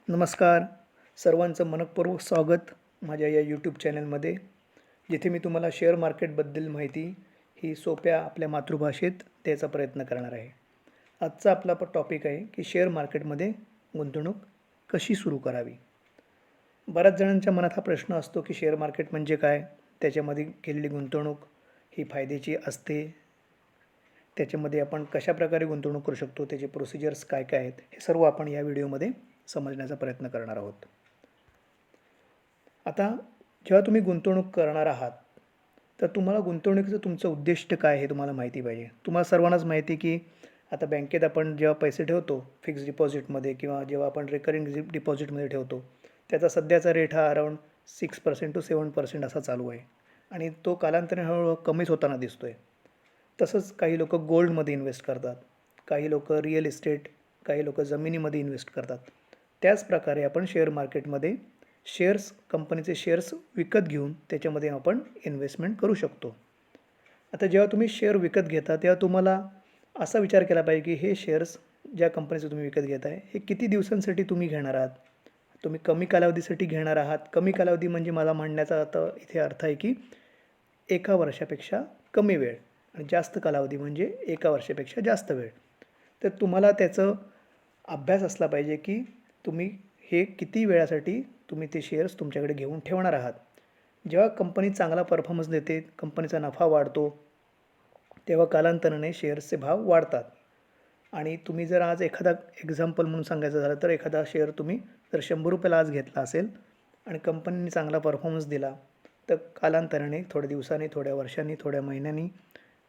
नमस्कार. सर्वांचं मनःपूर्वक स्वागत माझ्या या यूट्यूब चॅनलमध्ये, जिथे मी तुम्हाला शेअर मार्केटबद्दल माहिती ही सोप्या आपल्या मातृभाषेत द्यायचा प्रयत्न करणार आहे. आजचा आपला टॉपिक आहे की शेअर मार्केटमध्ये गुंतवणूक कशी सुरू करावी. बऱ्याच जणांच्या मनात हा प्रश्न असतो की शेअर मार्केट म्हणजे काय, त्याच्यामध्ये केलेली गुंतवणूक ही फायद्याची असते, त्याच्यामध्ये आपण कशाप्रकारे गुंतवणूक करू शकतो, त्याचे प्रोसिजर्स काय काय आहेत, हे सर्व आपण या व्हिडिओमध्ये समजण्याचा प्रयत्न करणार आहोत. आता जेव्हा तुम्ही गुंतवणूक करणार आहात, तर तुम्हाला गुंतवणुकीचं तुमचं उद्दिष्ट काय हे तुम्हाला माहिती पाहिजे. तुम्हाला सर्वांनाच माहिती आहे की आता बँकेत आपण जेव्हा पैसे ठेवतो फिक्स डिपॉझिटमध्ये किंवा जेव्हा आपण रिकरिंग डिपॉझिटमध्ये ठेवतो, त्याचा सध्याचा रेट हा अराउंड 6% to 7% असा चालू आहे आणि तो कालांतराने हळूहळू कमीच होताना दिसतो आहे. तसंच काही लोकं गोल्डमध्ये इन्व्हेस्ट करतात, काही लोकं रिअल इस्टेट, काही लोकं जमिनीमध्ये इन्व्हेस्ट करतात. त्याच प्रकारे आपण शेअर मार्केटमध्ये कंपनीचे शेअर्स विकत घेऊन त्याच्यामध्ये आपण इन्व्हेस्टमेंट करू शकतो. आता जेव्हा तुम्ही शेअर विकत घेता तेव्हा तुम्हाला असा विचार केला पाहिजे की हे शेअर्स ज्या कंपनीचे तुम्ही विकत घेत आहे हे किती दिवसांसाठी तुम्ही घेणार आहात. तुम्ही कमी कालावधीसाठी घेणार आहात. कमी कालावधी म्हणजे मला म्हणण्याचा आता इथे अर्थ आहे की 1 वर्षापेक्षा कमी वेळ आणि जास्त कालावधी म्हणजे 1 वर्षापेक्षा जास्त वेळ. तर तुम्हाला त्याचं अभ्यास असला पाहिजे की तुम्ही हे किती वेळासाठी तुम्ही ते शेअर्स तुमच्याकडे घेऊन ठेवणार आहात. जेव्हा कंपनी चांगला परफॉर्मन्स देते, कंपनीचा नफा वाढतो, तेव्हा कालांतराने शेअर्सचे भाव वाढतात. आणि तुम्ही जर आज एखादा एक्झाम्पल म्हणून सांगायचं झालं तर एखादा शेअर तुम्ही जर ₹100 ला आज घेतला असेल आणि कंपनीने चांगला परफॉर्मन्स दिला, तर कालांतराने थोड्या दिवसांनी, थोड्या वर्षांनी, थोड्या महिन्यांनी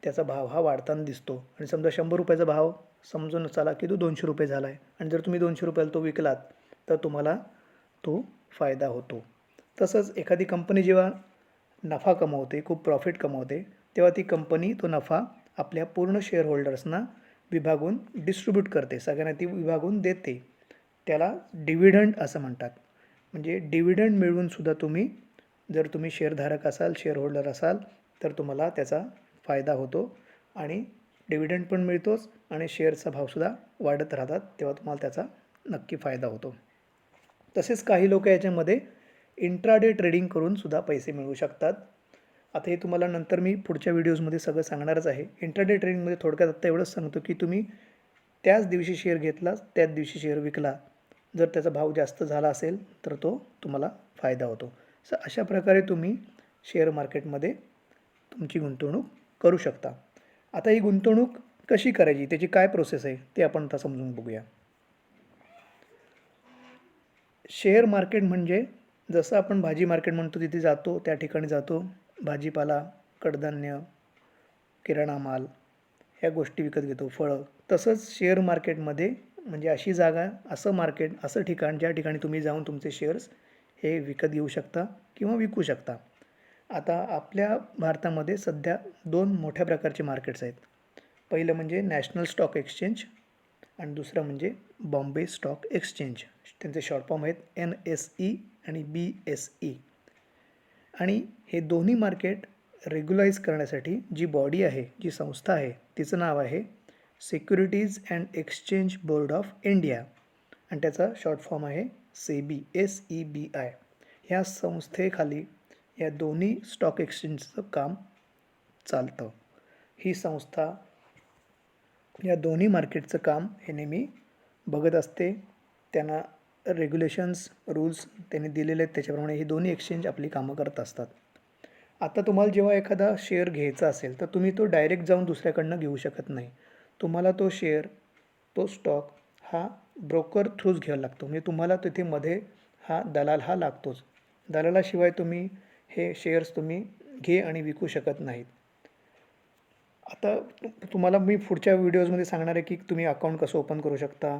त्याचा भाव हा वाढताना दिसतो. आणि समजा ₹100 भाव समजून चला की तो ₹200 झाला आहे आणि जर तुम्ही ₹200 ला तो विकलात, तर तुम्हाला तो फायदा होतो. तसंच एखादी कंपनी जेव्हा नफा कमवते, खूप प्रॉफिट कमवते, तेव्हा ती कंपनी तो नफा आपल्या पूर्ण शेअर होल्डर्सना विभागून डिस्ट्रीब्यूट करते, सगळ्यांना ती विभागून देते. त्याला डिव्हिडंड असं म्हणतात. म्हणजे डिव्हिडंड मिळवूनसुद्धा जर तुम्ही शेअरधारक असाल, शेअर होल्डर असाल, तर तुम्हाला त्याचा फायदा होतो आणि डिव्हिडंड पण मिळतोच आणि शेअरचा भावसुद्धा वाढत राहतात, तेव्हा तुम्हाला त्याचा नक्की फायदा होतो. तसेच काही लोक याच्यामध्ये इंट्राडे ट्रेडिंग करून सुद्धा पैसे मिळवू शकतात. आता हे तुम्हाला नंतर मी पुढच्या व्हिडिओजमध्ये सगळं सांगणारच आहे. इंट्राडे ट्रेडिंगमध्ये थोडक्यात आत्ता एवढंच सांगतो की तुम्ही त्याच दिवशी शेअर घेतला, त्याच दिवशी शेअर विकला. जर त्याचा भाव जास्त झाला असेल तर तो तुम्हाला फायदा होतो. अशा प्रकारे तुम्ही शेअर मार्केटमध्ये तुमची गुंतवणूक करू शकता. आता ही गुंतवणूक कशी करायची, त्याची काय प्रोसेस आहे ते आपण आता समजून बघूया. शेअर मार्केट म्हणजे जसं आपण भाजी मार्केट म्हणतो तिथे जातो, त्या ठिकाणी जातो, भाजीपाला, कडधान्य, किराणा माल ह्या गोष्टी विकत घेतो, फळं. तसंच शेअर मार्केटमध्ये म्हणजे अशी जागा, असं मार्केट, असं ठिकाण ज्या ठिकाणी तुम्ही जाऊन तुमचे शेअर्स हे विकत घेऊ शकता किंवा विकू शकता. आता आपल्या भारतामध्ये सध्या 2 मोठ्या प्रकारचे मार्केट्स आहेत. पहिलं म्हणजे नॅशनल स्टॉक एक्सचेंज आणि दुसरं म्हणजे बॉम्बे स्टॉक एक्सचेंज. त्यांचे शॉर्ट फॉर्म आहेत NSE आणि BSE. आणि हे दोन्ही मार्केट रेग्युलाइज करण्यासाठी जी बॉडी आहे, जी संस्था आहे, तिचं नाव आहे securities and exchange board of India आणि त्याचा शॉर्ट फॉर्म आहे SEBI, SEBI. ह्या संस्थेखाली या दोन्ही स्टॉक एक्सचेंजचं काम चालतं. ही संस्था या दोन्ही मार्केटचं काम हे नेहमी बघत असते. त्यांना रेग्युलेशन्स, रूल्स त्यांनी दिलेले आहेत, त्याच्याप्रमाणे ही दोन्ही एक्सचेंज आपली कामं करत असतात. आता तुम्हाला जेव्हा एखादा शेअर घ्यायचा असेल तर तुम्ही तो डायरेक्ट जाऊन दुसऱ्याकडनं घेऊ शकत नाही. तुम्हाला तो शेअर, तो स्टॉक हा ब्रोकर थ्रूच घ्यावा लागतो. म्हणजे तुम्हाला तिथे मध्ये दलाल हा लागतोच. दलालाशिवाय तुम्ही हे शेअर्स तुम्ही घे आणि विकू शकत नाहीत. आता तुम्हाला मी पुढच्या व्हिडिओजमध्ये सांगणार आहे की तुम्ही अकाउंट कसं ओपन करू शकता,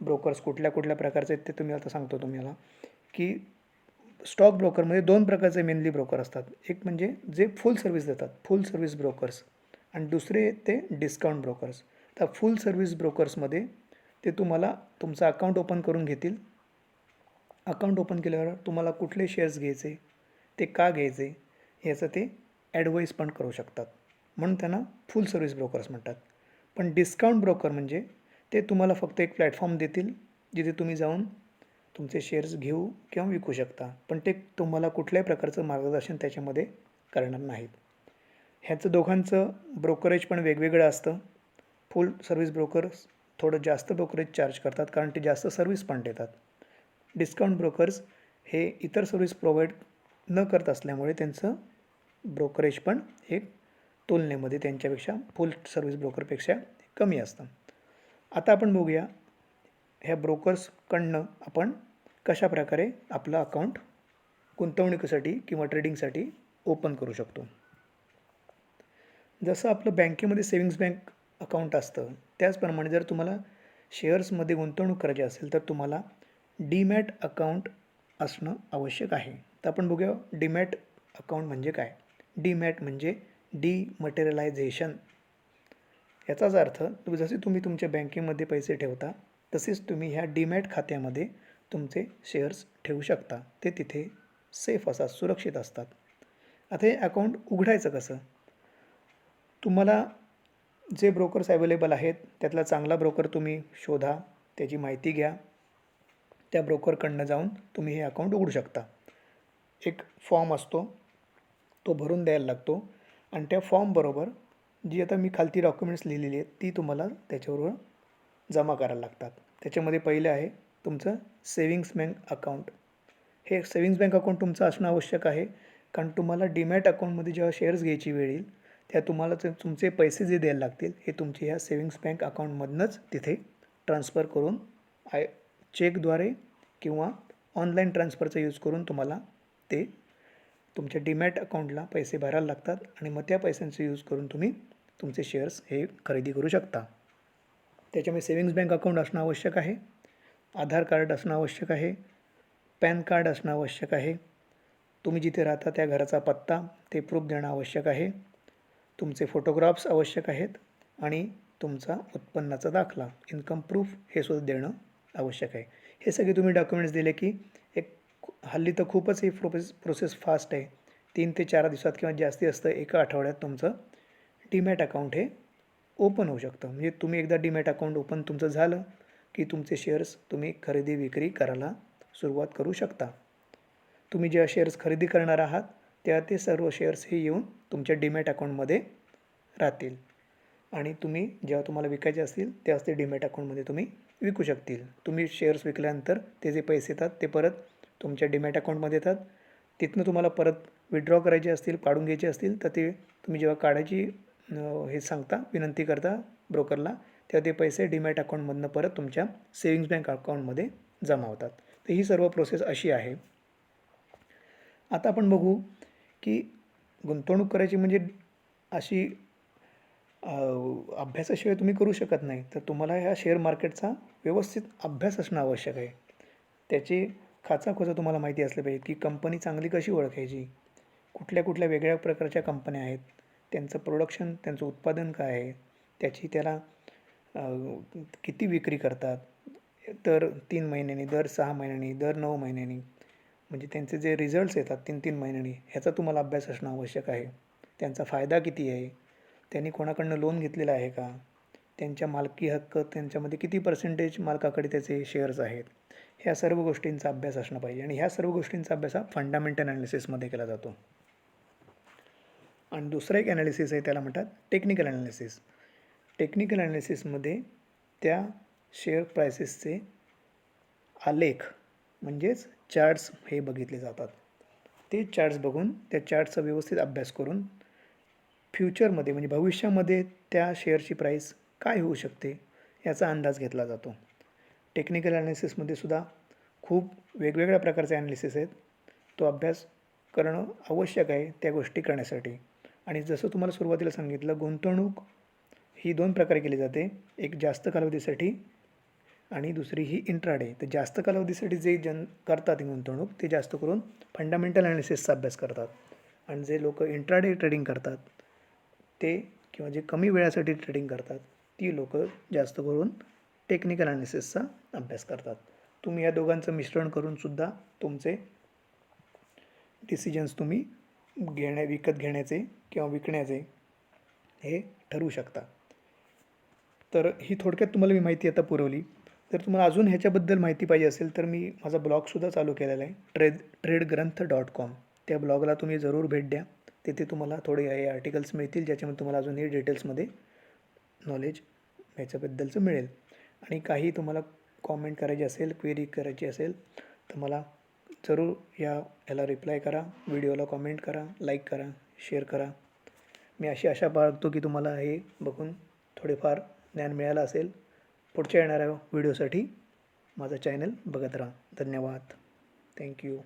ब्रोकर्स कुठल्या कुठल्या प्रकारचे आहेत ते तुम्ही आता सांगतो तुम्हाला. की स्टॉक ब्रोकरमध्ये 2 प्रकारचे मेनली ब्रोकर असतात. एक म्हणजे जे फुल सर्व्हिस देतात, फुल सर्व्हिस ब्रोकर्स, आणि दुसरे ते डिस्काउंट ब्रोकर्स. तर फुल सर्व्हिस ब्रोकर्समध्ये ते तुम्हाला तुमचं अकाउंट ओपन करून घेतील. अकाउंट ओपन केल्यावर तुम्हाला कुठले शेअर्स घ्यायचे, ते का घ्यायचे, याचं ते ॲडवाईस पण करू शकतात. म्हणून त्यांना फुल सर्व्हिस ब्रोकर्स म्हणतात. पण डिस्काउंट ब्रोकर म्हणजे ते तुम्हाला फक्त एक प्लॅटफॉर्म देतील, जिथे तुम्ही जाऊन तुमचे शेअर्स घेऊ किंवा विकू शकता, पण ते तुम्हाला कुठल्याही प्रकारचं मार्गदर्शन त्याच्यामध्ये करणार नाहीत. ह्याचं दोघांचं ब्रोकरेज पण वेगवेगळं असतं. फुल सर्व्हिस ब्रोकर्स थोडं जास्त ब्रोकरेज चार्ज करतात, कारण ते जास्त सर्व्हिस पण देतात. डिस्काउंट ब्रोकर्स हे इतर सर्व्हिस प्रोव्हाइड न करत असल्यामुळे त्यांचं ब्रोकरेज पण हे तुलनेमध्ये त्यांच्यापेक्षा फुल सर्व्हिस ब्रोकरपेक्षा कमी असतं. आता आपण बघूया ह्या ब्रोकर्सकडनं आपण कशाप्रकारे आपलं अकाउंट गुंतवणुकीसाठी किंवा ट्रेडिंगसाठी ओपन करू शकतो. जसं आपलं बँकेमध्ये सेविंग्स बँक अकाउंट असतं, त्याचप्रमाणे जर तुम्हाला शेअर्समध्ये गुंतवणूक करायची असेल तर तुम्हाला डीमॅट अकाउंट असणं आवश्यक आहे. तर आपण बघूया डीमॅट अकाउंट म्हणजे काय. डीमॅट म्हणजे डिमटेरियलायझेशन. याचाच अर्थ जसे तुम्ही तुमच्या बँकेमध्ये पैसे ठेवता तसेच तुम्ही ह्या डीमॅट खात्यामध्ये तुमचे शेअर्स ठेवू शकता. ते तिथे सेफ असतात, सुरक्षित असतात. आता हे अकाउंट उघडायचं कसं. तुम्हाला जे ब्रोकर्स अवेलेबल आहेत त्यातला चांगला ब्रोकर तुम्ही शोधा, त्याची माहिती घ्या, त्या ब्रोकरकडनं जाऊन तुम्ही हे अकाउंट उघडू शकता. एक फॉर्म असतो, तो भरून द्यायला लागतो आणि त्या फॉर्मबरोबर जी आता मी खालती डॉक्युमेंट्स लिहिलेली आहेत ती तुम्हाला त्याच्याबरोबर जमा करायला लागतात. त्याच्यामध्ये पहिले आहे तुमचं सेविंग्स बँक अकाउंट. हे सेविंग्स बँक अकाउंट तुमचं असणं आवश्यक आहे, कारण तुम्हाला डीमॅट अकाउंटमध्ये जेव्हा शेअर्स घ्यायची वेळ येईल त्या तुम्हाला तुमचे पैसे जे द्यायला लागतील हे तुमचे ह्या सेविंग्स बँक अकाउंटमधनंच तिथे ट्रान्सफर करून चेकद्वारे किंवा ऑनलाईन ट्रान्सफरचा यूज करून तुम्हाला ते तुमच्या डीमॅट अकाउंटला पैसे भरायला लागतात आणि मग त्या पैशांचा यूज करून तुम्ही तुमचे शेअर्स हे खरेदी करू शकता. त्याच्यामुळे सेविंग्स बँक अकाउंट असणं आवश्यक आहे, आधार कार्ड असणं आवश्यक आहे, पॅन कार्ड असणं आवश्यक आहे, तुम्ही जिथे राहता त्या घराचा पत्ता ते प्रूफ देणं आवश्यक आहे, तुमचे फोटोग्राफ्स आवश्यक आहेत आणि तुमचा उत्पन्नाचा दाखला इन्कम प्रूफ हे सुद्धा देणं आवश्यक आहे. हे सगळे तुम्ही डॉक्युमेंट्स दिले की एक हल्ली तर खूपच ही प्रोसेस फास्ट आहे. 3 ते 4 दिवसात किंवा जास्ती असतं एका आठवड्यात तुमचं डीमॅट अकाउंट हे ओपन होऊ शकतं. म्हणजे तुम्ही एकदा डीमॅट अकाउंट ओपन तुमचं झालं की तुमचे शेअर्स तुम्ही खरेदी विक्री करायला सुरुवात करू शकता. तुम्ही जेव्हा शेअर्स खरेदी करणार आहात तेव्हा ते सर्व शेअर्स हे येऊन तुमच्या डीमॅट अकाउंटमध्ये राहतील आणि तुम्ही जेव्हा तुम्हाला विकायचे असतील तेव्हाच ते डीमॅट अकाउंटमध्ये तुम्ही विकू शकतील. तुम्ही शेअर्स विकल्यानंतर ते जे पैसे येतात ते परत तुमच्या डीमॅट अकाउंटमध्ये येतात. तिथनं तुम्हाला परत विड्रॉ करायचे असतील, काढून घ्यायचे असतील तर ते तुम्ही जेव्हा काढायची हे सांगता, विनंती करता ब्रोकरला, तेव्हा ते पैसे डीमॅट अकाउंटमधनं परत तुमच्या सेविंग्स बँक अकाउंटमध्ये जमा होतात. तर ही सर्व प्रोसेस अशी आहे. आता आपण बघू की गुंतवणूक करायची म्हणजे अशी अभ्यासाशिवाय तुम्ही करू शकत नाही. तर तुम्हाला ह्या शेअर मार्केटचा व्यवस्थित अभ्यास असणं आवश्यक आहे. त्याची खाचाखोचा तुम्हाला माहिती असली पाहिजे की कंपनी चांगली कशी ओळखायची, कुठल्या कुठल्या वेगळ्या प्रकारच्या कंपन्या आहेत, त्यांचं प्रोडक्शन, त्यांचं उत्पादन काय आहे, त्याला किती विक्री करतात, दर 3 महिन्यांनी, दर 6 महिन्यांनी, दर 9 महिन्यांनी, म्हणजे त्यांचे जे रिझल्ट्स येतात 3-3 महिन्यांनी, ह्याचा तुम्हाला अभ्यास असणं आवश्यक आहे. त्यांचा फायदा किती आहे, त्यांनी कोणाकडनं लोन घेतलेलं आहे का, त्यांच्या मालकी हक्क त्यांच्यामध्ये किती पर्सेंटेज मालकाकडे त्याचे शेअर्स आहेत, ह्या सर्व गोष्टींचा अभ्यास असणं पाहिजे. आणि ह्या सर्व गोष्टींचा अभ्यास हा फंडामेंटल ॲनालिसिसमध्ये केला जातो. आणि दुसरा एक ॲनालिसिस आहे त्याला म्हणतात टेक्निकल ॲनालिसिस. टेक्निकल ॲनालिसिसमध्ये त्या शेअर प्राइसेसचे आलेख म्हणजेच चार्ट्स हे बघितले जातात. ते चार्ट्स बघून त्या चार्टचा व्यवस्थित अभ्यास करून फ्युचरमध्ये म्हणजे भविष्यामध्ये त्या शेअरची प्राईस काय होऊ शकते याचा अंदाज घेतला जातो. टेक्निकल ॲनालिसिसमध्ये सुद्धा खूप वेगवेगळ्या प्रकारचे ॲनालिसिस आहेत. तो अभ्यास करणं आवश्यक आहे त्या गोष्टी करण्यासाठी. आणि जसं तुम्हाला सुरुवातीला सांगितलं, गुंतवणूक ही 2 प्रकारे केली जाते. एक जास्त कालावधीसाठी आणि दुसरी ही इंट्राडे. तर जास्त कालावधीसाठी जे करतात गुंतवणूक ते जास्त करून फंडामेंटल ॲनालिसिसचा अभ्यास करतात. आणि जे लोक इंट्राडे ट्रेडिंग करतात ते किंवा जे कमी वेळासाठी ट्रेडिंग करतात ती लोक जास्त करून टेक्निकल ॲनालिसिसचा अभ्यास करतात. तुम्ही या दोघांचं मिश्रण करूनसुद्धा तुमचे डिसिजन्स तुम्ही विकत घेण्याचे किंवा विकण्याचे हे ठरवू शकता. तर ही थोडक्यात तुम्हाला मी माहिती आता पुरवली. जर तुम्हाला अजून ह्याच्याबद्दल माहिती पाहिजे असेल तर मी माझा ब्लॉगसुद्धा चालू केलेला आहे TradeGranth.com. त्या ब्लॉगला तुम्ही जरूर भेट द्या. तिथे तुम्हाला थोडे हे आर्टिकल्स मिळतील ज्याच्यामध्ये तुम्हाला अजूनही डिटेल्समध्ये नॉलेज ह्याच्याबद्दलचं मिळेल. आणि काही तुम्हाला कॉमेंट करायची असेल, क्वेरी करायची असेल तर मला जरूर याला रिप्लाय करा, व्हिडिओला कॉमेंट करा, लाईक करा, शेअर करा. मी अशी आशा बाळगतो की तुम्हाला हे बघून थोडेफार ज्ञान मिळालं असेल. पुढच्या येणाऱ्या व्हिडिओसाठी माझा चॅनल बघत राहा. धन्यवाद. थँक्यू.